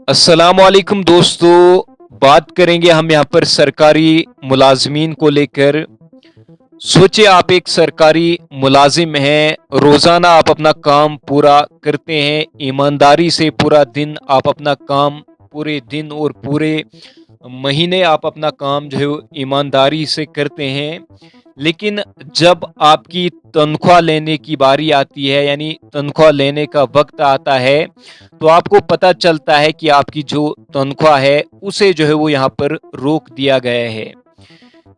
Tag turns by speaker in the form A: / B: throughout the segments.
A: अस्सलाम वालेकुम दोस्तों। बात करेंगे हम यहाँ पर सरकारी मुलाजमीन को लेकर। सोचिए आप एक सरकारी मुलाजिम हैं, रोज़ाना आप अपना काम पूरा करते हैं, ईमानदारी से पूरा दिन आप अपना काम, पूरे दिन और पूरे महीने आप अपना काम जो है वो ईमानदारी से करते हैं। लेकिन जब आपकी तनख्वाह लेने की बारी आती है, यानी तनख्वाह लेने का वक्त आता है, तो आपको पता चलता है कि आपकी जो तनख्वाह है उसे जो है वो यहाँ पर रोक दिया गया है।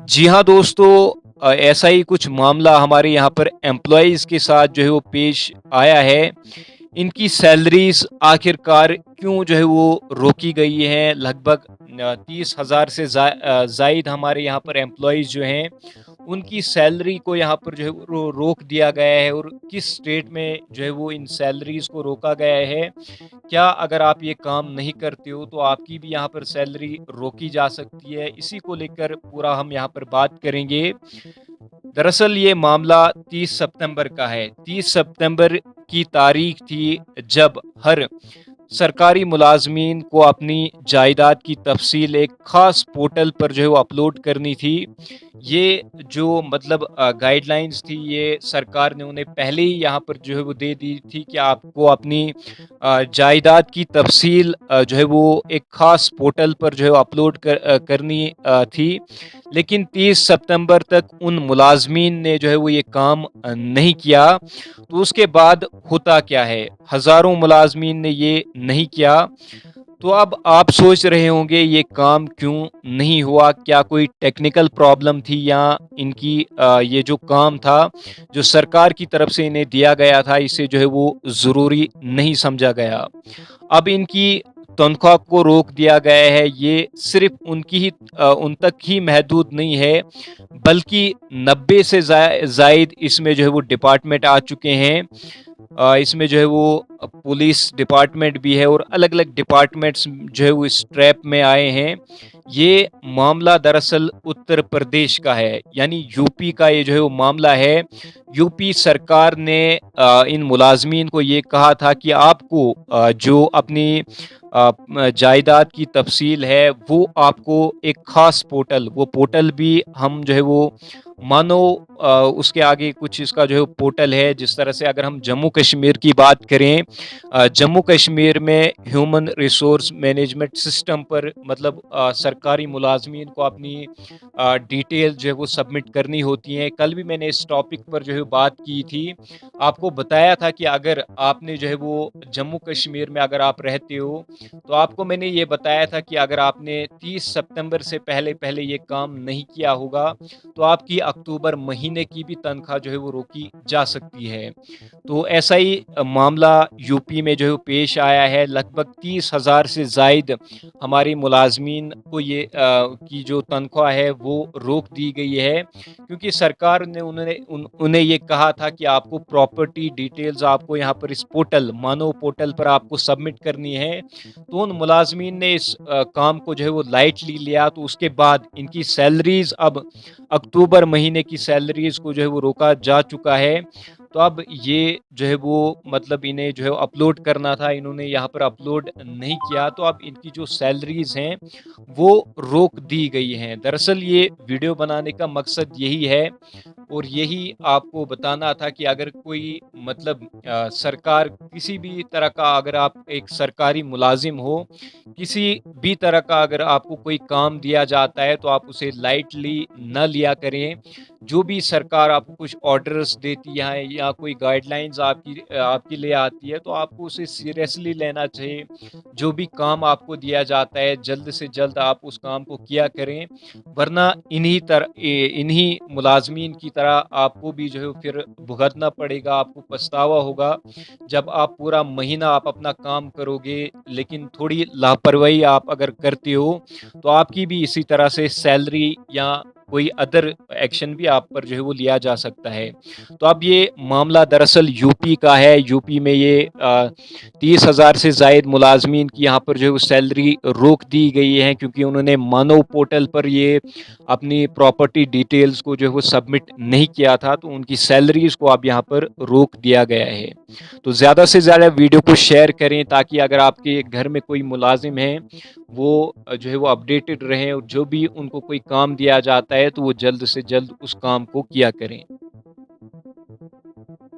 A: जी हाँ दोस्तों, ऐसा ही कुछ मामला हमारे यहाँ पर एम्प्लॉयज़ के साथ जो है वो पेश आया है। इनकी सैलरीज आखिरकार क्यों जो है वो रोकी गई हैं। लगभग 30,000 से ज़ायद हमारे यहाँ पर एम्प्लॉयज़ जो हैं, उनकी सैलरी को यहाँ पर जो है वो रोक दिया गया है। और किस स्टेट में जो है वो इन सैलरीज़ को रोका गया है, क्या अगर आप ये काम नहीं करते हो तो आपकी भी यहाँ पर सैलरी रोकी जा सकती है। इसी को लेकर पूरा हम यहाँ पर बात करेंगे। दरअसल ये मामला 30 सितंबर का है। 30 सितंबर की तारीख थी जब हर सरकारी मुलाजमीन को अपनी जायदाद की तफसील एक ख़ास पोर्टल पर जो है वो अपलोड करनी थी। ये जो मतलब गाइडलाइंस थी, ये सरकार ने उन्हें पहले ही यहाँ पर जो है वो दे दी थी कि आपको अपनी जायदाद की तफसील जो है वो एक ख़ास पोर्टल पर जो है अपलोड करनी थी। लेकिन 30 सितंबर तक उन मुलाजमीन ने जो है वो ये काम नहीं किया। तो उसके बाद होता क्या है, हज़ारों मुलाजमीन ने ये नहीं किया। तो अब आप सोच रहे होंगे ये काम क्यों नहीं हुआ, क्या कोई टेक्निकल प्रॉब्लम थी या इनकी ये जो काम था, जो सरकार की तरफ से इन्हें दिया गया था, इसे जो है वो ज़रूरी नहीं समझा गया। अब इनकी तनख्वाह को रोक दिया गया है। ये सिर्फ उन तक ही महदूद नहीं है, बल्कि 90 से ज़ायद इसमें जो है वो डिपार्टमेंट आ चुके हैं। इसमें जो है वो पुलिस डिपार्टमेंट भी है और अलग-अलग डिपार्टमेंट्स जो है वो इस ट्रैप में आए हैं। ये मामला दरअसल उत्तर प्रदेश का है, यानी यूपी का ये जो है वो मामला है। यूपी सरकार ने इन मुलाजमीन को ये कहा था कि आपको जो अपनी जायदाद की तफसील है वो आपको एक ख़ास पोर्टल, वो पोर्टल भी हम जो है वो मानो उसके आगे कुछ इसका जो है पोर्टल है। जिस तरह से अगर हम जम्मू कश्मीर की बात करें, जम्मू कश्मीर में ह्यूमन रिसोर्स मैनेजमेंट सिस्टम पर मतलब सरकारी मुलाजमीन को अपनी डिटेल जो है वो सबमिट करनी होती हैं। कल भी मैंने इस टॉपिक पर जो है बात की थी, आपको बताया था कि अगर आपने जो है वो जम्मू कश्मीर में अगर आप रहते हो, तो आपको मैंने ये बताया था कि अगर आपने 30 सितंबर से पहले ये काम नहीं किया होगा, तो आपकी अक्टूबर महीने की भी तनख्वाह जो है वो रोकी जा सकती है। तो ऐसा ही मामला यूपी में जो है वो पेश आया है। लगभग 30,000 से ज़ायद हमारी मुलाजमीन को ये की जो तनख्वाह है वो रोक दी गई है, क्योंकि सरकार ने उन्हें ये कहा था कि आपको प्रॉपर्टी डिटेल्स आपको यहाँ पर इस पोर्टल, मानो पोर्टल पर आपको सबमिट करनी है। तो उन मुलाजमीन ने इस काम को जो है वो लाइटली लिया। तो उसके बाद इनकी सैलरीज अब अक्टूबर महीने की सैलरीज को जो है वो रोका जा चुका है। तो अब ये जो है वो मतलब इन्हें जो है अपलोड करना था, इन्होंने यहाँ पर अपलोड नहीं किया, तो अब इनकी जो सैलरीज हैं वो रोक दी गई हैं। दरअसल ये वीडियो बनाने का मकसद यही है और यही आपको बताना था कि अगर कोई मतलब सरकार किसी भी तरह का, अगर आप एक सरकारी मुलाजिम हो, किसी भी तरह का अगर आपको कोई काम दिया जाता है तो आप उसे लाइटली न लिया करें। जो भी सरकार आपको कुछ ऑर्डर्स देती है या कोई गाइडलाइंस आपके लिए आती है, तो आपको उसे सीरियसली लेना चाहिए। जो भी काम आपको दिया जाता है, जल्द से जल्द आप उस काम को किया करें, वरना इन्हीं मुलाजमीन की तरह आपको भी जो है फिर भुगतना पड़ेगा, आपको पछतावा होगा। जब आप पूरा महीना आप अपना काम करोगे, लेकिन थोड़ी लापरवाही आप अगर करते हो, तो आपकी भी इसी तरह से सैलरी या कोई अदर एक्शन भी आप पर जो है वो लिया जा सकता है। तो अब ये मामला दरअसल यूपी का है। यूपी में ये 30,000 से ज़ायद मुलाज़मीन की यहाँ पर जो है वो सैलरी रोक दी गई है, क्योंकि उन्होंने मानव पोर्टल पर ये अपनी प्रॉपर्टी डिटेल्स को जो है वो सबमिट नहीं किया था, तो उनकी सैलरीज़ को अब यहाँ पर रोक दिया गया है। तो ज़्यादा से ज़्यादा वीडियो को शेयर करें, ताकि अगर आपके घर में कोई मुलाजिम है वो जो है वो अपडेटेड रहें, और जो भी उनको कोई काम दिया जाता है तो वो जल्द से जल्द उस काम को किया करें।